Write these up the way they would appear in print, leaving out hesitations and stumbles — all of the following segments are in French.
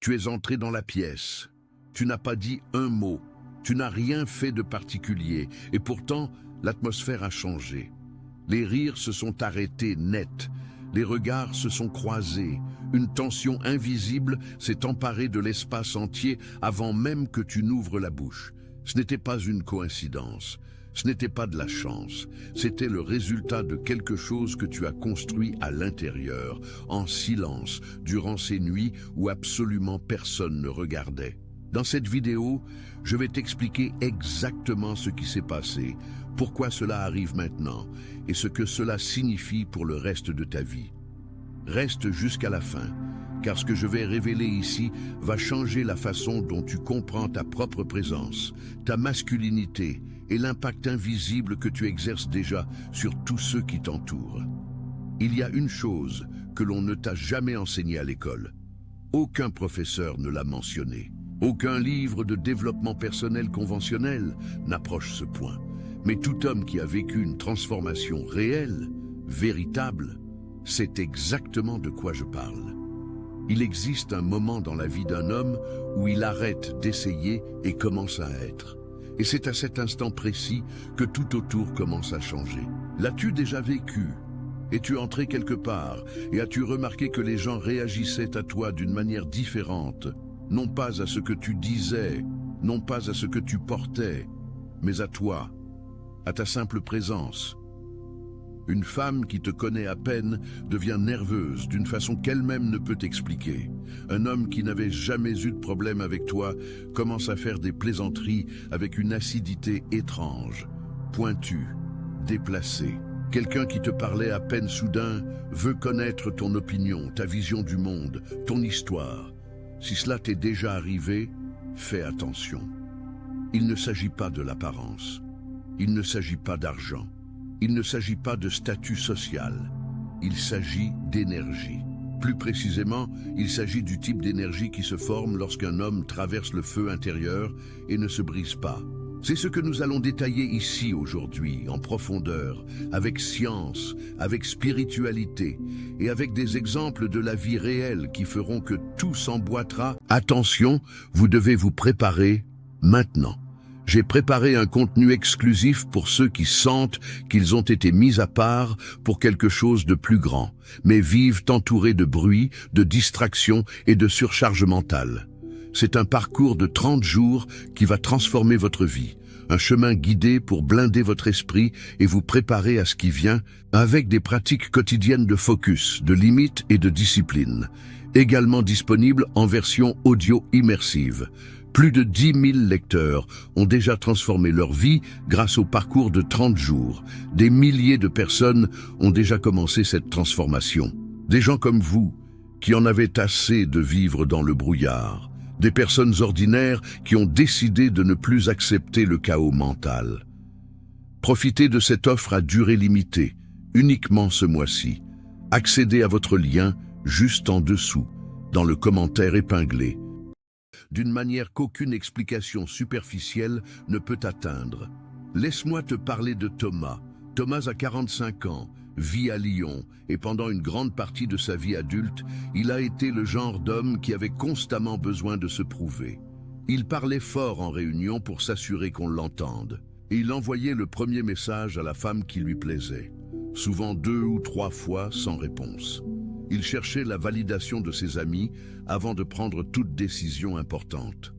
Tu es entré dans la pièce. Tu n'as pas dit un mot. Tu n'as rien fait de particulier. Et pourtant, l'atmosphère a changé. Les rires se sont arrêtés net. Les regards se sont croisés. Une tension invisible s'est emparée de l'espace entier avant même que tu n'ouvres la bouche. Ce n'était pas une coïncidence. Ce n'était pas de la chance. C'était le résultat de quelque chose que tu as construit à l'intérieur, en silence, durant ces nuits où absolument personne ne regardait. Dans cette vidéo, je vais t'expliquer exactement ce qui s'est passé, pourquoi cela arrive maintenant et ce que cela signifie pour le reste de ta vie. Reste jusqu'à la fin, car ce que je vais révéler ici va changer la façon dont tu comprends ta propre présence, ta masculinité et l'impact invisible que tu exerces déjà sur tous ceux qui t'entourent. Il y a une chose que l'on ne t'a jamais enseignée à l'école. Aucun professeur ne l'a mentionné. Aucun livre de développement personnel conventionnel n'approche ce point. Mais tout homme qui a vécu une transformation réelle, véritable, sait exactement de quoi je parle. Il existe un moment dans la vie d'un homme où il arrête d'essayer et commence à être. Et c'est à cet instant précis que tout autour commence à changer. L'as-tu déjà vécu? Es-tu entré quelque part et as-tu remarqué que les gens réagissaient à toi d'une manière différente? Non pas à ce que tu disais, non pas à ce que tu portais, mais à toi, à ta simple présence. Une femme qui te connaît à peine devient nerveuse d'une façon qu'elle-même ne peut expliquer. Un homme qui n'avait jamais eu de problème avec toi commence à faire des plaisanteries avec une acidité étrange, pointue, déplacée. Quelqu'un qui te parlait à peine soudain veut connaître ton opinion, ta vision du monde, ton histoire. Si cela t'est déjà arrivé, fais attention. Il ne s'agit pas de l'apparence. Il ne s'agit pas d'argent. Il ne s'agit pas de statut social. Il s'agit d'énergie. Plus précisément, il s'agit du type d'énergie qui se forme lorsqu'un homme traverse le feu intérieur et ne se brise pas. C'est ce que nous allons détailler ici aujourd'hui, en profondeur, avec science, avec spiritualité et avec des exemples de la vie réelle qui feront que tout s'emboîtera. Attention, vous devez vous préparer maintenant. J'ai préparé un contenu exclusif pour ceux qui sentent qu'ils ont été mis à part pour quelque chose de plus grand, mais vivent entourés de bruit, de distractions et de surcharge mentale. C'est un parcours de 30 jours qui va transformer votre vie, un chemin guidé pour blinder votre esprit et vous préparer à ce qui vient avec des pratiques quotidiennes de focus, de limites et de discipline, également disponibles en version audio immersive. Plus de 10 000 lecteurs ont déjà transformé leur vie grâce au parcours de 30 jours. Des milliers de personnes ont déjà commencé cette transformation. Des gens comme vous, qui en avaient assez de vivre dans le brouillard. Des personnes ordinaires qui ont décidé de ne plus accepter le chaos mental. Profitez de cette offre à durée limitée, uniquement ce mois-ci. Accédez à votre lien juste en dessous, dans le commentaire épinglé, d'une manière qu'aucune explication superficielle ne peut atteindre. Laisse-moi te parler de Thomas. Thomas a 45 ans, vit à Lyon, et pendant une grande partie de sa vie adulte, il a été le genre d'homme qui avait constamment besoin de se prouver. Il parlait fort en réunion pour s'assurer qu'on l'entende, et il envoyait le premier message à la femme qui lui plaisait, souvent 2 ou 3 fois sans réponse. Il cherchait la validation de ses amis avant de prendre toute décision importante.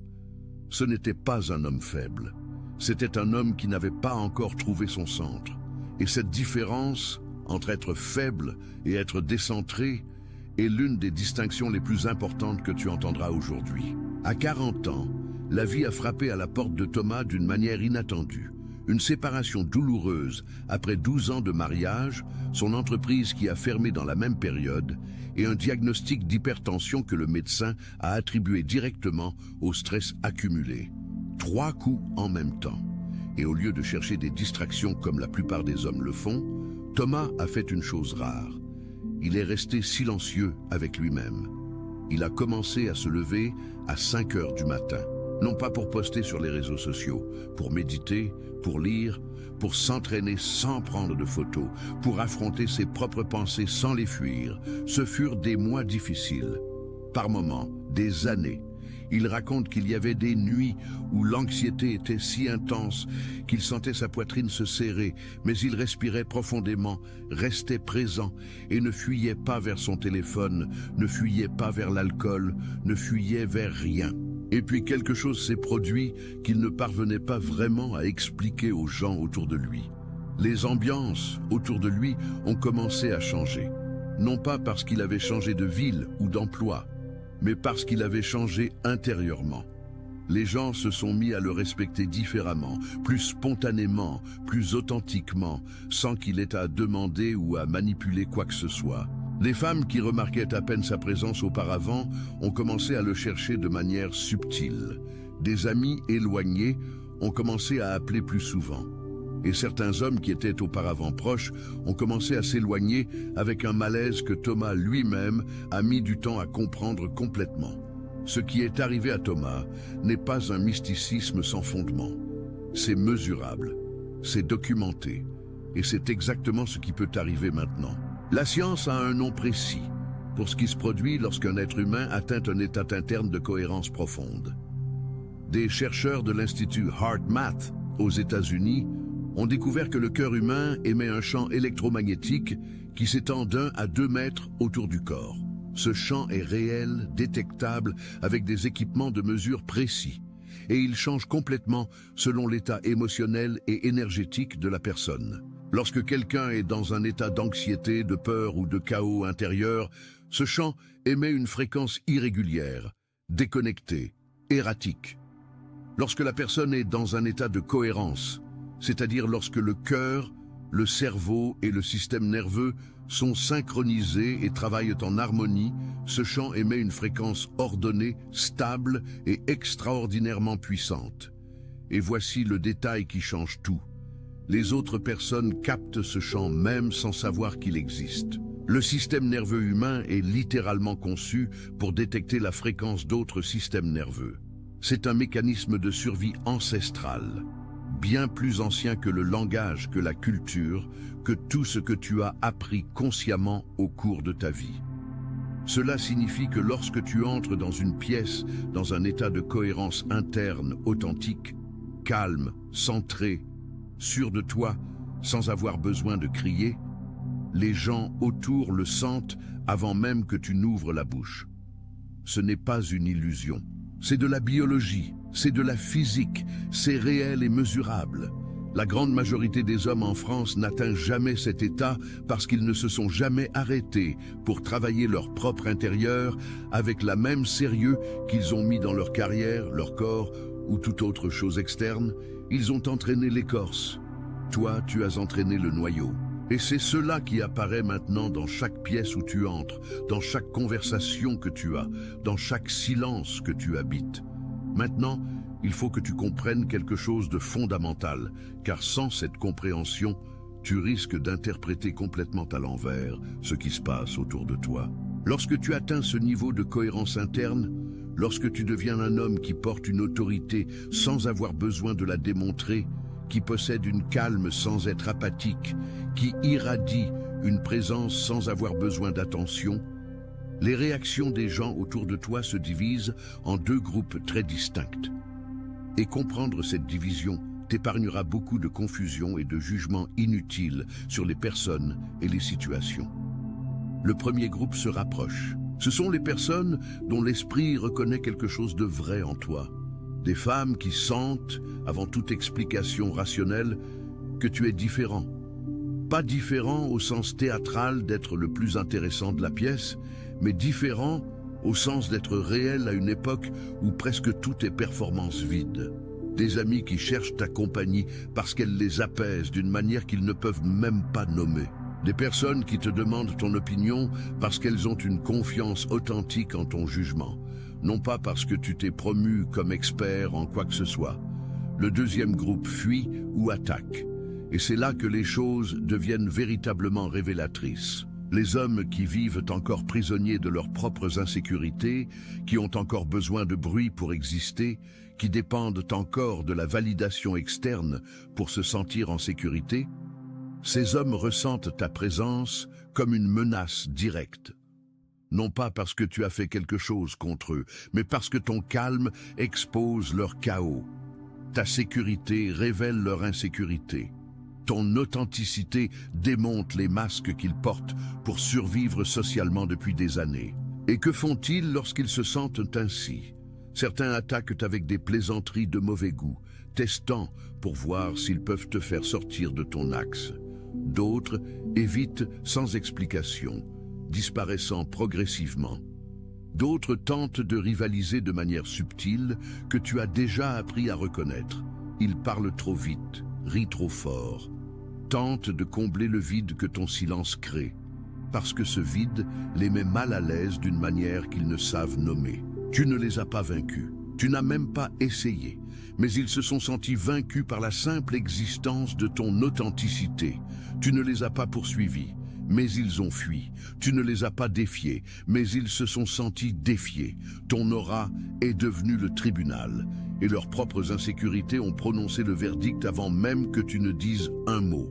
Ce n'était pas un homme faible, c'était un homme qui n'avait pas encore trouvé son centre. Et cette différence entre être faible et être décentré est l'une des distinctions les plus importantes que tu entendras aujourd'hui. À 40 ans, la vie a frappé à la porte de Thomas d'une manière inattendue. Une séparation douloureuse après 12 ans de mariage, son entreprise qui a fermé dans la même période et un diagnostic d'hypertension que le médecin a attribué directement au stress accumulé. 3 coups en même temps. Et au lieu de chercher des distractions comme la plupart des hommes le font, Thomas a fait une chose rare. Il est resté silencieux avec lui-même. Il a commencé à se lever à 5 heures du matin. Non pas pour poster sur les réseaux sociaux, pour méditer, pour lire, pour s'entraîner sans prendre de photos, pour affronter ses propres pensées sans les fuir. Ce furent des mois difficiles. Par moments, des années. Il raconte qu'il y avait des nuits où l'anxiété était si intense qu'il sentait sa poitrine se serrer, mais il respirait profondément, restait présent et ne fuyait pas vers son téléphone, ne fuyait pas vers l'alcool, ne fuyait vers rien. Et puis quelque chose s'est produit qu'il ne parvenait pas vraiment à expliquer aux gens autour de lui. Les ambiances autour de lui ont commencé à changer. Non pas parce qu'il avait changé de ville ou d'emploi, mais parce qu'il avait changé intérieurement. Les gens se sont mis à le respecter différemment, plus spontanément, plus authentiquement, sans qu'il ait à demander ou à manipuler quoi que ce soit. Les femmes qui remarquaient à peine sa présence auparavant ont commencé à le chercher de manière subtile. Des amis éloignés ont commencé à appeler plus souvent. Et certains hommes qui étaient auparavant proches ont commencé à s'éloigner avec un malaise que Thomas lui-même a mis du temps à comprendre complètement. Ce qui est arrivé à Thomas n'est pas un mysticisme sans fondement. C'est mesurable, c'est documenté, et c'est exactement ce qui peut arriver maintenant. La science a un nom précis pour ce qui se produit lorsqu'un être humain atteint un état interne de cohérence profonde. Des chercheurs de l'Institut HeartMath aux États-Unis ont découvert que le cœur humain émet un champ électromagnétique qui s'étend d'1 à 2 mètres autour du corps. Ce champ est réel, détectable, avec des équipements de mesure précis. Et il change complètement selon l'état émotionnel et énergétique de la personne. Lorsque quelqu'un est dans un état d'anxiété, de peur ou de chaos intérieur, ce champ émet une fréquence irrégulière, déconnectée, erratique. Lorsque la personne est dans un état de cohérence, c'est-à-dire lorsque le cœur, le cerveau et le système nerveux sont synchronisés et travaillent en harmonie, ce champ émet une fréquence ordonnée, stable et extraordinairement puissante. Et voici le détail qui change tout. Les autres personnes captent ce champ même sans savoir qu'il existe. Le système nerveux humain est littéralement conçu pour détecter la fréquence d'autres systèmes nerveux. C'est un mécanisme de survie ancestral, bien plus ancien que le langage, que la culture, que tout ce que tu as appris consciemment au cours de ta vie. Cela signifie que lorsque tu entres dans une pièce, dans un état de cohérence interne authentique, calme, centré, sûr de toi, sans avoir besoin de crier, les gens autour le sentent avant même que tu n'ouvres la bouche. Ce n'est pas une illusion. C'est de la biologie, c'est de la physique, c'est réel et mesurable. La grande majorité des hommes en France n'atteint jamais cet état parce qu'ils ne se sont jamais arrêtés pour travailler leur propre intérieur avec la même sérieux qu'ils ont mis dans leur carrière, leur corps ou toute autre chose externe. Ils ont entraîné l'écorce. Toi, tu as entraîné le noyau. Et c'est cela qui apparaît maintenant dans chaque pièce où tu entres, dans chaque conversation que tu as, dans chaque silence que tu habites. Maintenant, il faut que tu comprennes quelque chose de fondamental, car sans cette compréhension, tu risques d'interpréter complètement à l'envers ce qui se passe autour de toi. Lorsque tu atteins ce niveau de cohérence interne, lorsque tu deviens un homme qui porte une autorité sans avoir besoin de la démontrer, qui possède une calme sans être apathique, qui irradie une présence sans avoir besoin d'attention, les réactions des gens autour de toi se divisent en 2 groupes très distincts. Et comprendre cette division t'épargnera beaucoup de confusion et de jugements inutiles sur les personnes et les situations. Le premier groupe se rapproche. Ce sont les personnes dont l'esprit reconnaît quelque chose de vrai en toi. Des femmes qui sentent, avant toute explication rationnelle, que tu es différent. Pas différent au sens théâtral d'être le plus intéressant de la pièce, mais différent au sens d'être réel à une époque où presque tout est performance vide. Des amis qui cherchent ta compagnie parce qu'elle les apaise d'une manière qu'ils ne peuvent même pas nommer. Des personnes qui te demandent ton opinion parce qu'elles ont une confiance authentique en ton jugement, non pas parce que tu t'es promu comme expert en quoi que ce soit. Le deuxième groupe fuit ou attaque, et c'est là que les choses deviennent véritablement révélatrices. Les hommes qui vivent encore prisonniers de leurs propres insécurités, qui ont encore besoin de bruit pour exister, qui dépendent encore de la validation externe pour se sentir en sécurité, ces hommes ressentent ta présence comme une menace directe. Non pas parce que tu as fait quelque chose contre eux, mais parce que ton calme expose leur chaos. Ta sécurité révèle leur insécurité. Ton authenticité démonte les masques qu'ils portent pour survivre socialement depuis des années. Et que font-ils lorsqu'ils se sentent ainsi? Certains attaquent avec des plaisanteries de mauvais goût, testant pour voir s'ils peuvent te faire sortir de ton axe. D'autres évitent sans explication, disparaissant progressivement. D'autres tentent de rivaliser de manière subtile que tu as déjà appris à reconnaître. Ils parlent trop vite, rient trop fort, tentent de combler le vide que ton silence crée, parce que ce vide les met mal à l'aise d'une manière qu'ils ne savent nommer. Tu ne les as pas vaincus, tu n'as même pas essayé, mais ils se sont sentis vaincus par la simple existence de ton authenticité. Tu ne les as pas poursuivis, mais ils ont fui. Tu ne les as pas défiés, mais ils se sont sentis défiés. Ton aura est devenue le tribunal, et leurs propres insécurités ont prononcé le verdict avant même que tu ne dises un mot.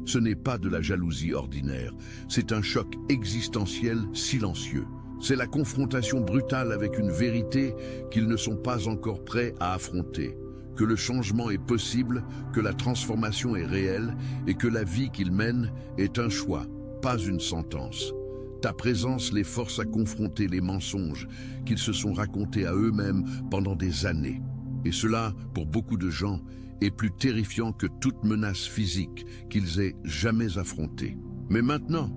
Ce n'est pas de la jalousie ordinaire, c'est un choc existentiel silencieux. C'est la confrontation brutale avec une vérité qu'ils ne sont pas encore prêts à affronter, que le changement est possible, que la transformation est réelle et que la vie qu'ils mènent est un choix, pas une sentence. Ta présence les force à confronter les mensonges qu'ils se sont racontés à eux-mêmes pendant des années. Et cela, pour beaucoup de gens, est plus terrifiant que toute menace physique qu'ils aient jamais affrontée. Mais maintenant,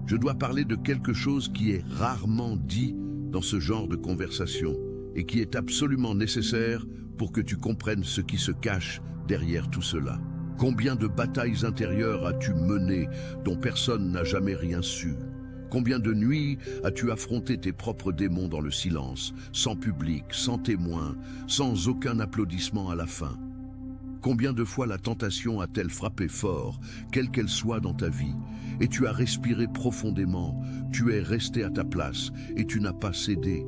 je dois parler de quelque chose qui est rarement dit dans ce genre de conversation et qui est absolument nécessaire pour que tu comprennes ce qui se cache derrière tout cela. Combien de batailles intérieures as-tu menées dont personne n'a jamais rien su? Combien de nuits as-tu affronté tes propres démons dans le silence, sans public, sans témoin, sans aucun applaudissement à la fin? Combien de fois la tentation a-t-elle frappé fort, quelle qu'elle soit dans ta vie, et tu as respiré profondément, tu es resté à ta place et tu n'as pas cédé?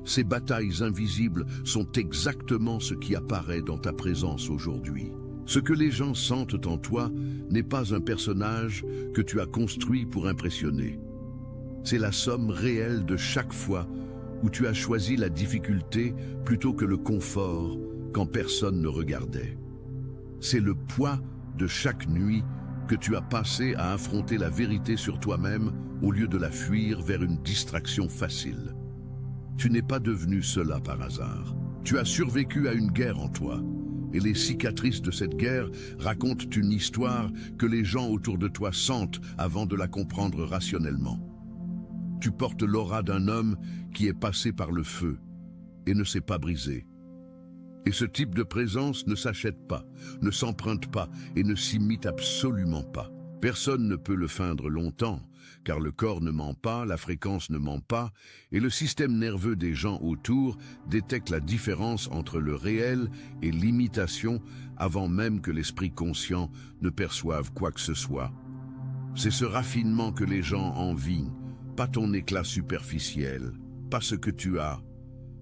Ces batailles invisibles sont exactement ce qui apparaît dans ta présence aujourd'hui. Ce que les gens sentent en toi n'est pas un personnage que tu as construit pour impressionner. C'est la somme réelle de chaque fois où tu as choisi la difficulté plutôt que le confort quand personne ne regardait. C'est le poids de chaque nuit que tu as passé à affronter la vérité sur toi-même au lieu de la fuir vers une distraction facile. Tu n'es pas devenu cela par hasard. Tu as survécu à une guerre en toi. Et les cicatrices de cette guerre racontent une histoire que les gens autour de toi sentent avant de la comprendre rationnellement. Tu portes l'aura d'un homme qui est passé par le feu et ne s'est pas brisé. Et ce type de présence ne s'achète pas, ne s'emprunte pas et ne s'imite absolument pas. Personne ne peut le feindre longtemps, car le corps ne ment pas, la fréquence ne ment pas, et le système nerveux des gens autour détecte la différence entre le réel et l'imitation avant même que l'esprit conscient ne perçoive quoi que ce soit. C'est ce raffinement que les gens envient, pas ton éclat superficiel, pas ce que tu as,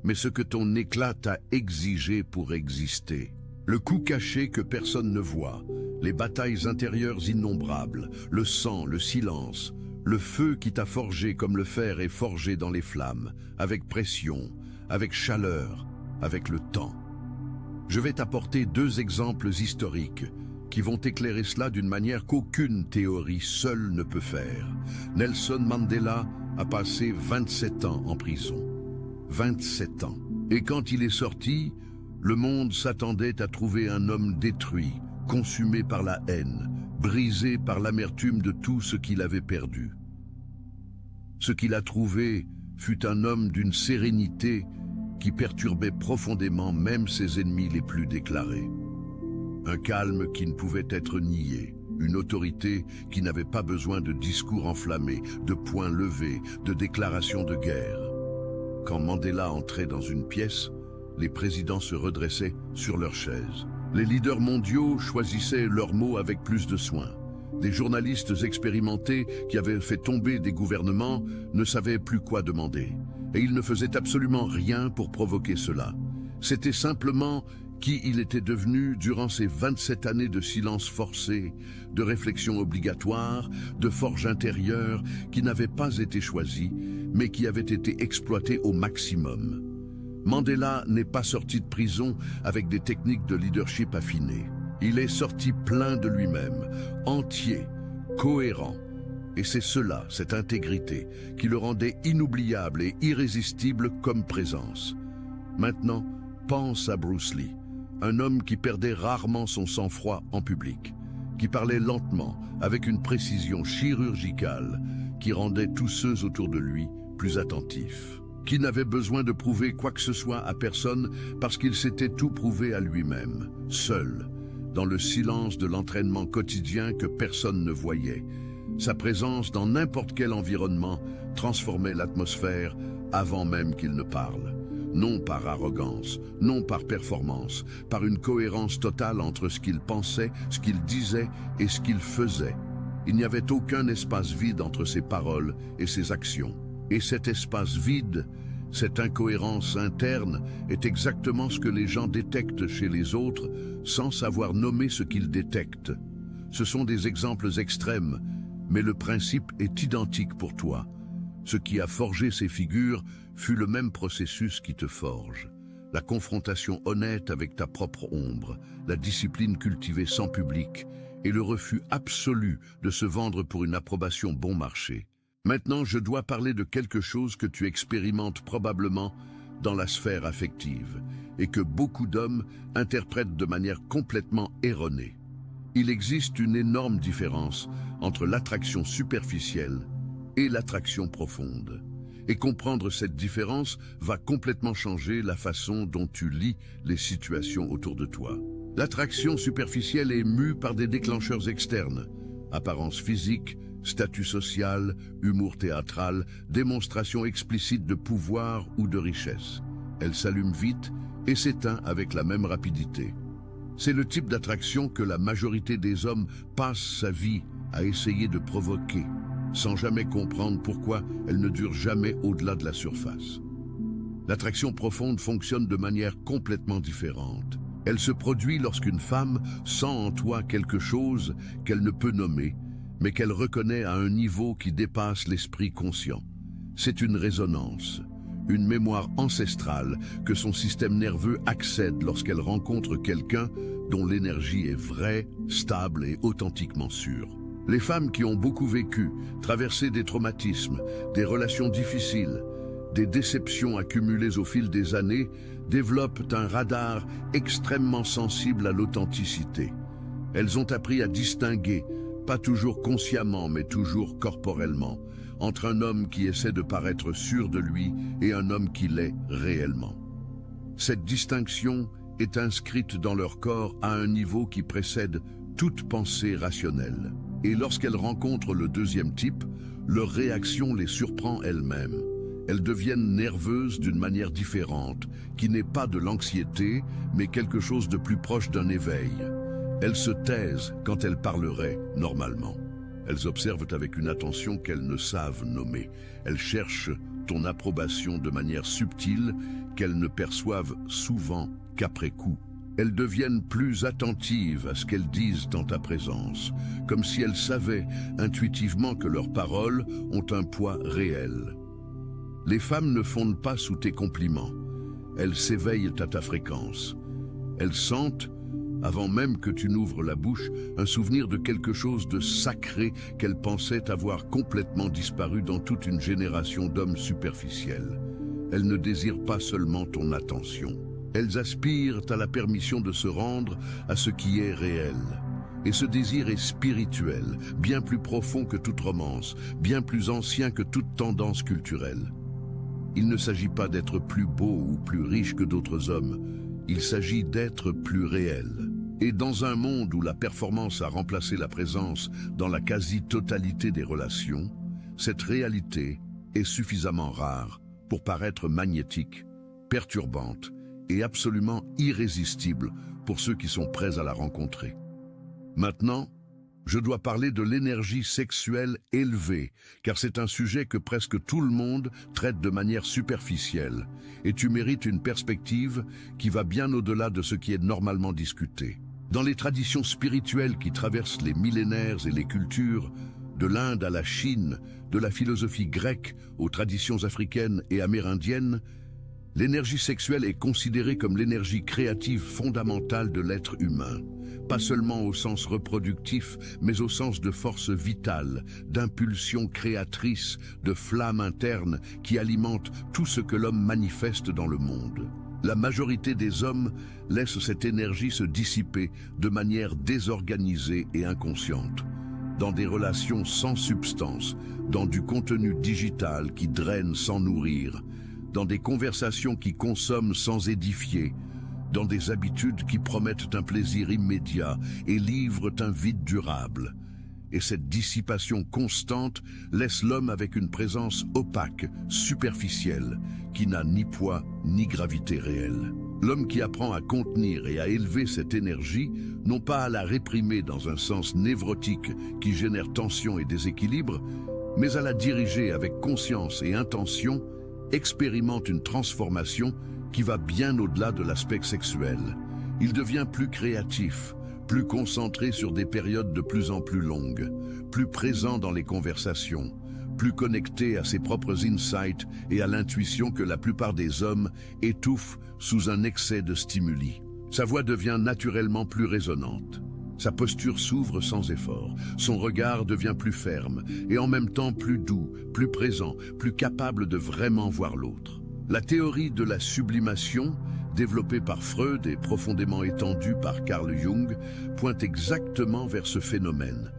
mais ce que ton éclat t'a exigé pour exister. Le coup caché que personne ne voit, les batailles intérieures innombrables, le sang, le silence, le feu qui t'a forgé comme le fer est forgé dans les flammes, avec pression, avec chaleur, avec le temps. Je vais t'apporter 2 exemples historiques qui vont éclairer cela d'une manière qu'aucune théorie seule ne peut faire. Nelson Mandela a passé 27 ans en prison. 27 ans. Et quand il est sorti, le monde s'attendait à trouver un homme détruit, consumé par la haine, brisé par l'amertume de tout ce qu'il avait perdu. Ce qu'il a trouvé fut un homme d'une sérénité qui perturbait profondément même ses ennemis les plus déclarés. Un calme qui ne pouvait être nié, une autorité qui n'avait pas besoin de discours enflammés, de poings levés, de déclarations de guerre. Quand Mandela entrait dans une pièce, les présidents se redressaient sur leurs chaises. Les leaders mondiaux choisissaient leurs mots avec plus de soin. Des journalistes expérimentés qui avaient fait tomber des gouvernements ne savaient plus quoi demander. Et ils ne faisaient absolument rien pour provoquer cela. C'était simplement qui il était devenu durant ces 27 années de silence forcé, de réflexion obligatoire, de forge intérieure qui n'avait pas été choisie, mais qui avait été exploitée au maximum. Mandela n'est pas sorti de prison avec des techniques de leadership affinées. Il est sorti plein de lui-même, entier, cohérent. Et c'est cela, cette intégrité, qui le rendait inoubliable et irrésistible comme présence. Maintenant, pense à Bruce Lee, un homme qui perdait rarement son sang-froid en public, qui parlait lentement, avec une précision chirurgicale, qui rendait tous ceux autour de lui plus attentifs, qui n'avait besoin de prouver quoi que ce soit à personne parce qu'il s'était tout prouvé à lui-même, seul, dans le silence de l'entraînement quotidien que personne ne voyait. Sa présence dans n'importe quel environnement transformait l'atmosphère avant même qu'il ne parle. Non par arrogance, non par performance, par une cohérence totale entre ce qu'il pensait, ce qu'il disait et ce qu'il faisait. Il n'y avait aucun espace vide entre ses paroles et ses actions. Et cet espace vide, cette incohérence interne, est exactement ce que les gens détectent chez les autres sans savoir nommer ce qu'ils détectent. Ce sont des exemples extrêmes, mais le principe est identique pour toi. Ce qui a forgé ces figures fut le même processus qui te forge. La confrontation honnête avec ta propre ombre, la discipline cultivée sans public et le refus absolu de se vendre pour une approbation bon marché. Maintenant, je dois parler de quelque chose que tu expérimentes probablement dans la sphère affective et que beaucoup d'hommes interprètent de manière complètement erronée. Il existe une énorme différence entre l'attraction superficielle et l'attraction profonde. Et comprendre cette différence va complètement changer la façon dont tu lis les situations autour de toi. L'attraction superficielle est mue par des déclencheurs externes, apparence physique, statut social, humour théâtral, démonstration explicite de pouvoir ou de richesse. Elle s'allume vite et s'éteint avec la même rapidité. C'est le type d'attraction que la majorité des hommes passent sa vie à essayer de provoquer, sans jamais comprendre pourquoi elle ne dure jamais au-delà de la surface. L'attraction profonde fonctionne de manière complètement différente. Elle se produit lorsqu'une femme sent en toi quelque chose qu'elle ne peut nommer, mais qu'elle reconnaît à un niveau qui dépasse l'esprit conscient. C'est une résonance, une mémoire ancestrale que son système nerveux accède lorsqu'elle rencontre quelqu'un dont l'énergie est vraie, stable et authentiquement sûre. Les femmes qui ont beaucoup vécu, traversé des traumatismes, des relations difficiles, des déceptions accumulées au fil des années, développent un radar extrêmement sensible à l'authenticité. Elles ont appris à distinguer, pas toujours consciemment mais toujours corporellement, entre un homme qui essaie de paraître sûr de lui et un homme qui l'est réellement. Cette distinction est inscrite dans leur corps à un niveau qui précède toute pensée rationnelle. Et lorsqu'elles rencontrent le deuxième type, leur réaction les surprend elles-mêmes. Elles deviennent nerveuses d'une manière différente, qui n'est pas de l'anxiété, mais quelque chose de plus proche d'un éveil. Elles se taisent quand elles parleraient normalement. Elles observent avec une attention qu'elles ne savent nommer. Elles cherchent ton approbation de manière subtile qu'elles ne perçoivent souvent qu'après coup. Elles deviennent plus attentives à ce qu'elles disent en ta présence, comme si elles savaient intuitivement que leurs paroles ont un poids réel. Les femmes ne fondent pas sous tes compliments. Elles s'éveillent à ta fréquence. Elles sentent, avant même que tu n'ouvres la bouche, un souvenir de quelque chose de sacré qu'elles pensaient avoir complètement disparu dans toute une génération d'hommes superficiels. Elles ne désirent pas seulement ton attention. Elles aspirent à la permission de se rendre à ce qui est réel. Et ce désir est spirituel, bien plus profond que toute romance, bien plus ancien que toute tendance culturelle. Il ne s'agit pas d'être plus beau ou plus riche que d'autres hommes, il s'agit d'être plus réel. Et dans un monde où la performance a remplacé la présence dans la quasi-totalité des relations, cette réalité est suffisamment rare pour paraître magnétique, perturbante et absolument irrésistible pour ceux qui sont prêts à la rencontrer. Maintenant, Je dois parler de l'énergie sexuelle élevée, car c'est un sujet que presque tout le monde traite de manière superficielle, et tu mérites une perspective qui va bien au-delà de ce qui est normalement discuté. Dans les traditions spirituelles qui traversent les millénaires et les cultures, de l'Inde à la Chine, de la philosophie grecque aux traditions africaines et amérindiennes, l'énergie sexuelle est considérée comme l'énergie créative fondamentale de l'être humain, pas seulement au sens reproductif, mais au sens de force vitale, d'impulsion créatrice, de flamme interne qui alimente tout ce que l'homme manifeste dans le monde. La majorité des hommes laissent cette énergie se dissiper de manière désorganisée et inconsciente, dans des relations sans substance, dans du contenu digital qui draine sans nourrir, dans des conversations qui consomment sans édifier, dans des habitudes qui promettent un plaisir immédiat et livrent un vide durable. Et cette dissipation constante laisse l'homme avec une présence opaque, superficielle, qui n'a ni poids ni gravité réelle. L'homme qui apprend à contenir et à élever cette énergie, non pas à la réprimer dans un sens névrotique qui génère tension et déséquilibre, mais à la diriger avec conscience et intention, expérimente une transformation qui va bien au-delà de l'aspect sexuel. Il devient plus créatif, plus concentré sur des périodes de plus en plus longues, plus présent dans les conversations, plus connecté à ses propres insights et à l'intuition que la plupart des hommes étouffent sous un excès de stimuli. Sa voix devient naturellement plus résonnante. Sa posture s'ouvre sans effort, son regard devient plus ferme et en même temps plus doux, plus présent, plus capable de vraiment voir l'autre. La théorie de la sublimation, développée par Freud et profondément étendue par Carl Jung, pointe exactement vers ce phénomène.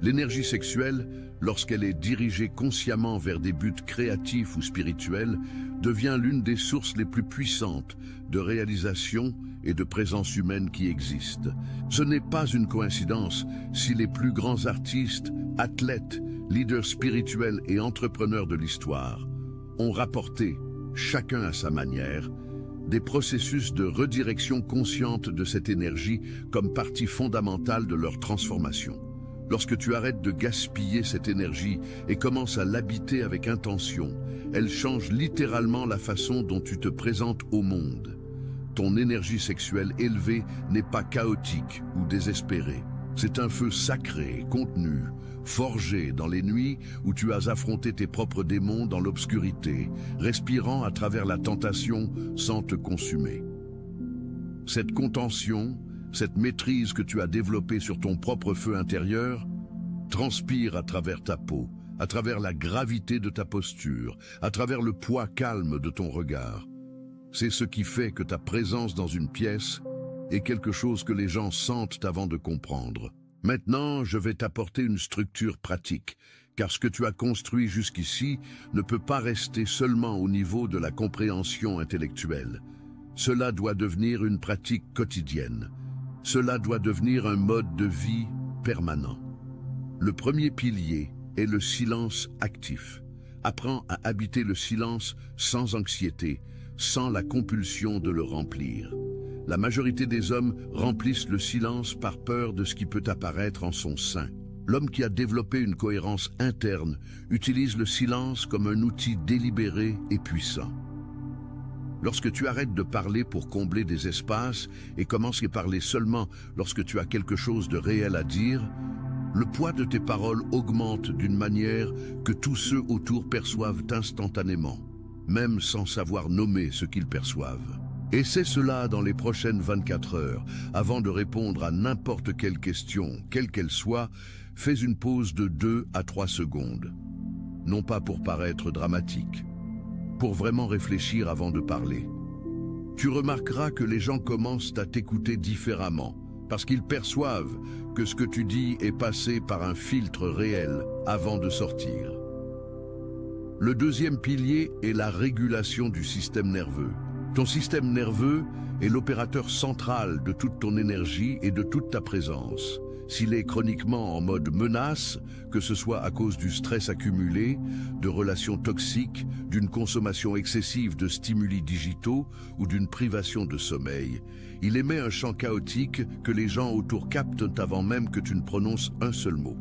L'énergie sexuelle, lorsqu'elle est dirigée consciemment vers des buts créatifs ou spirituels, devient l'une des sources les plus puissantes de réalisation et de présence humaine qui existent. Ce n'est pas une coïncidence si les plus grands artistes, athlètes, leaders spirituels et entrepreneurs de l'histoire ont rapporté, chacun à sa manière, des processus de redirection consciente de cette énergie comme partie fondamentale de leur transformation. Lorsque tu arrêtes de gaspiller cette énergie et commences à l'habiter avec intention, elle change littéralement la façon dont tu te présentes au monde. Ton énergie sexuelle élevée n'est pas chaotique ou désespérée. C'est un feu sacré, contenu, forgé dans les nuits où tu as affronté tes propres démons dans l'obscurité, respirant à travers la tentation sans te consumer. Cette contention, cette maîtrise que tu as développée sur ton propre feu intérieur, transpire à travers ta peau, à travers la gravité de ta posture, à travers le poids calme de ton regard. C'est ce qui fait que ta présence dans une pièce est quelque chose que les gens sentent avant de comprendre. Maintenant, je vais t'apporter une structure pratique, car ce que tu as construit jusqu'ici ne peut pas rester seulement au niveau de la compréhension intellectuelle. Cela doit devenir une pratique quotidienne. Cela doit devenir un mode de vie permanent. Le premier pilier est le silence actif. Apprends à habiter le silence sans anxiété, sans la compulsion de le remplir. La majorité des hommes remplissent le silence par peur de ce qui peut apparaître en son sein. L'homme qui a développé une cohérence interne utilise le silence comme un outil délibéré et puissant. Lorsque tu arrêtes de parler pour combler des espaces et commences à parler seulement lorsque tu as quelque chose de réel à dire, le poids de tes paroles augmente d'une manière que tous ceux autour perçoivent instantanément, même sans savoir nommer ce qu'ils perçoivent. Essaie cela dans les prochaines 24 heures. Avant de répondre à n'importe quelle question, quelle qu'elle soit, fais une pause de 2 à 3 secondes. Non pas pour paraître dramatique, pour vraiment réfléchir avant de parler. Tu remarqueras que les gens commencent à t'écouter différemment, parce qu'ils perçoivent que ce que tu dis est passé par un filtre réel avant de sortir. Le deuxième pilier est la régulation du système nerveux. Ton système nerveux est l'opérateur central de toute ton énergie et de toute ta présence. S'il est chroniquement en mode menace, que ce soit à cause du stress accumulé, de relations toxiques, d'une consommation excessive de stimuli digitaux ou d'une privation de sommeil, il émet un chant chaotique que les gens autour captent avant même que tu ne prononces un seul mot.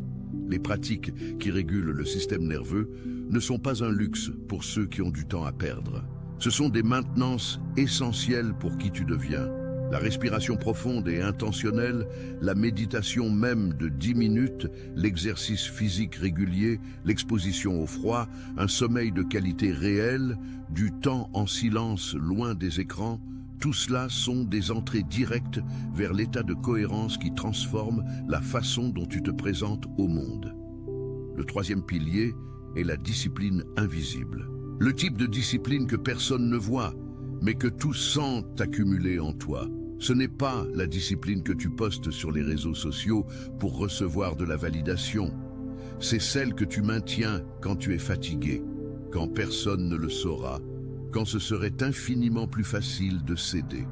Les pratiques qui régulent le système nerveux ne sont pas un luxe pour ceux qui ont du temps à perdre. Ce sont des maintenances essentielles pour qui tu deviens. La respiration profonde et intentionnelle, la méditation même de 10 minutes, l'exercice physique régulier, l'exposition au froid, un sommeil de qualité réelle, du temps en silence loin des écrans, tout cela sont des entrées directes vers l'état de cohérence qui transforme la façon dont tu te présentes au monde. Le troisième pilier est la discipline invisible. Le type de discipline que personne ne voit, mais que tous sentent accumuler en toi. Ce n'est pas la discipline que tu postes sur les réseaux sociaux pour recevoir de la validation. C'est celle que tu maintiens quand tu es fatigué, quand personne ne le saura, quand ce serait infiniment plus facile de céder.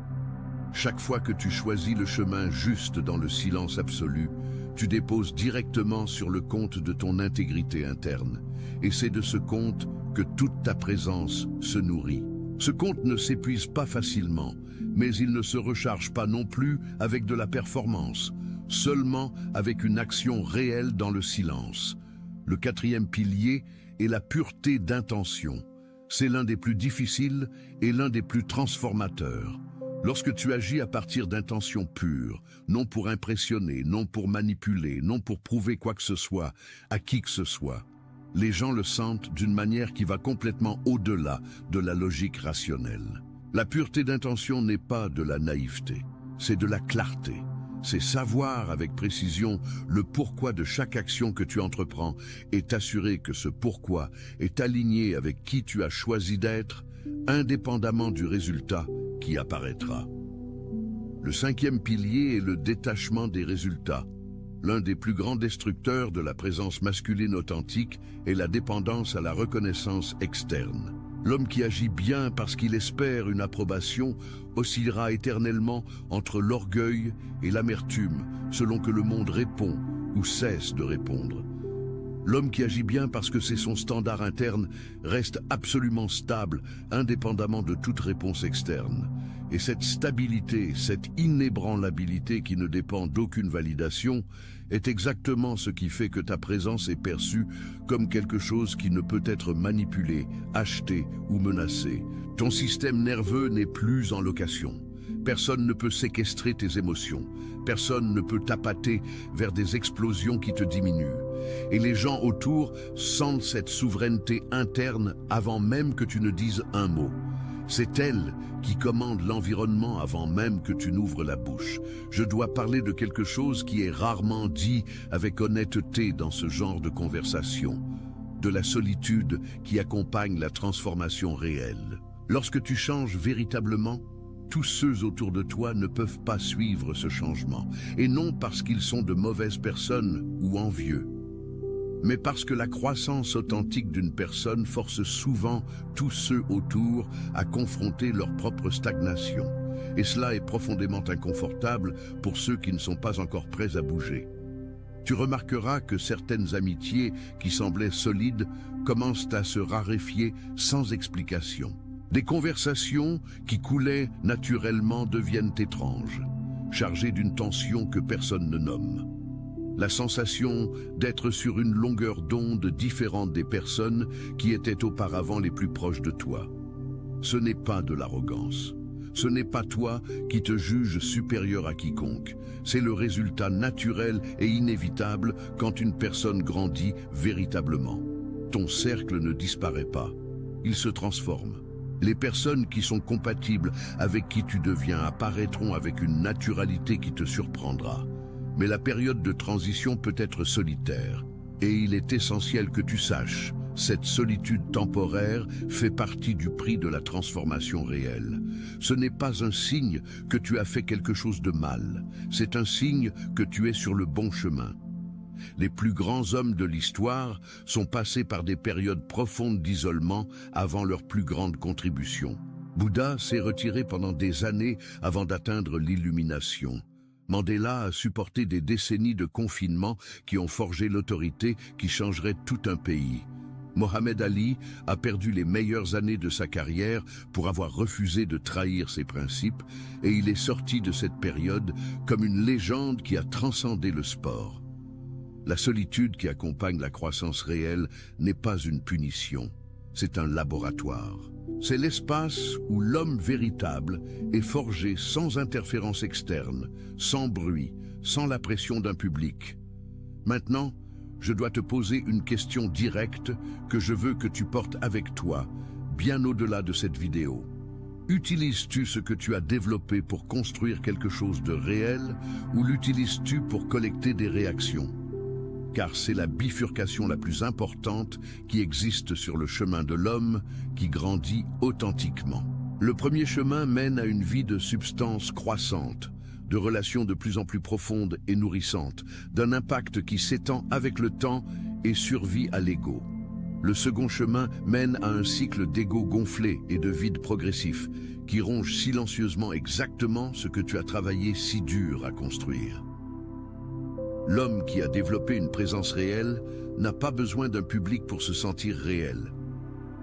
Chaque fois que tu choisis le chemin juste dans le silence absolu, tu déposes directement sur le compte de ton intégrité interne. Et c'est de ce compte que toute ta présence se nourrit. Ce compte ne s'épuise pas facilement, mais il ne se recharge pas non plus avec de la performance, seulement avec une action réelle dans le silence. Le quatrième pilier est la pureté d'intention. C'est l'un des plus difficiles et l'un des plus transformateurs. Lorsque tu agis à partir d'intentions pures, non pour impressionner, non pour manipuler, non pour prouver quoi que ce soit, à qui que ce soit, les gens le sentent d'une manière qui va complètement au-delà de la logique rationnelle. La pureté d'intention n'est pas de la naïveté, c'est de la clarté. C'est savoir avec précision le pourquoi de chaque action que tu entreprends et t'assurer que ce pourquoi est aligné avec qui tu as choisi d'être, indépendamment du résultat qui apparaîtra. Le cinquième pilier est le détachement des résultats. L'un des plus grands destructeurs de la présence masculine authentique est la dépendance à la reconnaissance externe. L'homme qui agit bien parce qu'il espère une approbation oscillera éternellement entre l'orgueil et l'amertume, selon que le monde répond ou cesse de répondre. L'homme qui agit bien parce que c'est son standard interne reste absolument stable, indépendamment de toute réponse externe. Et cette stabilité, cette inébranlabilité qui ne dépend d'aucune validation, est exactement ce qui fait que ta présence est perçue comme quelque chose qui ne peut être manipulé, acheté ou menacé. Ton système nerveux n'est plus en location. Personne ne peut séquestrer tes émotions. Personne ne peut t'appâter vers des explosions qui te diminuent. Et les gens autour sentent cette souveraineté interne avant même que tu ne dises un mot. C'est elle qui commande l'environnement avant même que tu n'ouvres la bouche. Je dois parler de quelque chose qui est rarement dit avec honnêteté dans ce genre de conversation. De la solitude qui accompagne la transformation réelle. Lorsque tu changes véritablement, tous ceux autour de toi ne peuvent pas suivre ce changement. Et non parce qu'ils sont de mauvaises personnes ou envieux, mais parce que la croissance authentique d'une personne force souvent tous ceux autour à confronter leur propre stagnation. Et cela est profondément inconfortable pour ceux qui ne sont pas encore prêts à bouger. Tu remarqueras que certaines amitiés qui semblaient solides commencent à se raréfier sans explication. Des conversations qui coulaient naturellement deviennent étranges, chargées d'une tension que personne ne nomme. La sensation d'être sur une longueur d'onde différente des personnes qui étaient auparavant les plus proches de toi. Ce n'est pas de l'arrogance. Ce n'est pas toi qui te juges supérieur à quiconque. C'est le résultat naturel et inévitable quand une personne grandit véritablement. Ton cercle ne disparaît pas. Il se transforme. Les personnes qui sont compatibles avec qui tu deviens apparaîtront avec une naturalité qui te surprendra. Mais la période de transition peut être solitaire, et il est essentiel que tu saches, cette solitude temporaire fait partie du prix de la transformation réelle. Ce n'est pas un signe que tu as fait quelque chose de mal, c'est un signe que tu es sur le bon chemin. Les plus grands hommes de l'histoire sont passés par des périodes profondes d'isolement avant leur plus grande contribution. Bouddha s'est retiré pendant des années avant d'atteindre l'illumination. Mandela a supporté des décennies de confinement qui ont forgé l'autorité qui changerait tout un pays. Mohamed Ali a perdu les meilleures années de sa carrière pour avoir refusé de trahir ses principes et il est sorti de cette période comme une légende qui a transcendé le sport. La solitude qui accompagne la croissance réelle n'est pas une punition, c'est un laboratoire. C'est l'espace où l'homme véritable est forgé sans interférence externe, sans bruit, sans la pression d'un public. Maintenant, je dois te poser une question directe que je veux que tu portes avec toi, bien au-delà de cette vidéo. Utilises-tu ce que tu as développé pour construire quelque chose de réel ou l'utilises-tu pour collecter des réactions? Car c'est la bifurcation la plus importante qui existe sur le chemin de l'homme qui grandit authentiquement. Le premier chemin mène à une vie de substance croissante, de relations de plus en plus profondes et nourrissantes, d'un impact qui s'étend avec le temps et survit à l'ego. Le second chemin mène à un cycle d'ego gonflé et de vide progressif, qui ronge silencieusement exactement ce que tu as travaillé si dur à construire. L'homme qui a développé une présence réelle n'a pas besoin d'un public pour se sentir réel.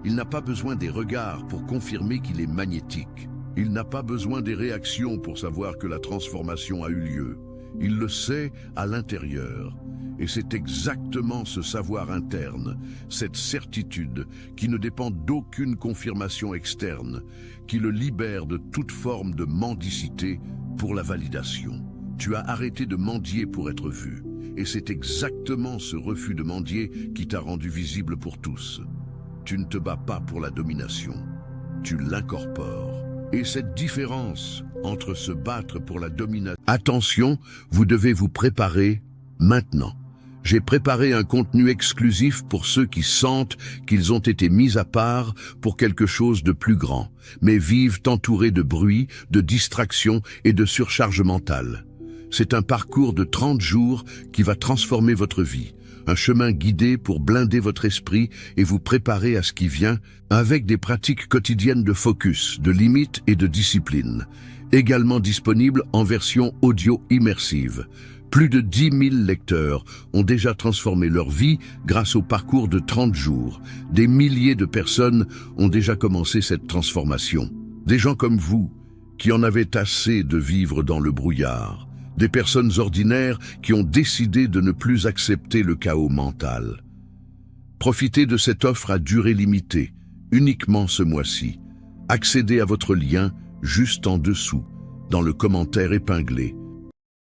Il n'a pas besoin des regards pour confirmer qu'il est magnétique. Il n'a pas besoin des réactions pour savoir que la transformation a eu lieu. Il le sait à l'intérieur. Et c'est exactement ce savoir interne, cette certitude qui ne dépend d'aucune confirmation externe, qui le libère de toute forme de mendicité pour la validation. Tu as arrêté de mendier pour être vu. Et c'est exactement ce refus de mendier qui t'a rendu visible pour tous. Tu ne te bats pas pour la domination. Tu l'incorpores. Et cette différence entre se battre pour la domination... Attention, vous devez vous préparer maintenant. J'ai préparé un contenu exclusif pour ceux qui sentent qu'ils ont été mis à part pour quelque chose de plus grand, mais vivent entourés de bruit, de distractions et de surcharge mentale. C'est un parcours de 30 jours qui va transformer votre vie, un chemin guidé pour blinder votre esprit et vous préparer à ce qui vient avec des pratiques quotidiennes de focus, de limites et de discipline, également disponibles en version audio immersive. Plus de 10 000 lecteurs ont déjà transformé leur vie grâce au parcours de 30 jours. Des milliers de personnes ont déjà commencé cette transformation. Des gens comme vous, qui en avaient assez de vivre dans le brouillard. Des personnes ordinaires qui ont décidé de ne plus accepter le chaos mental. Profitez de cette offre à durée limitée, uniquement ce mois-ci. Accédez à votre lien juste en dessous, dans le commentaire épinglé.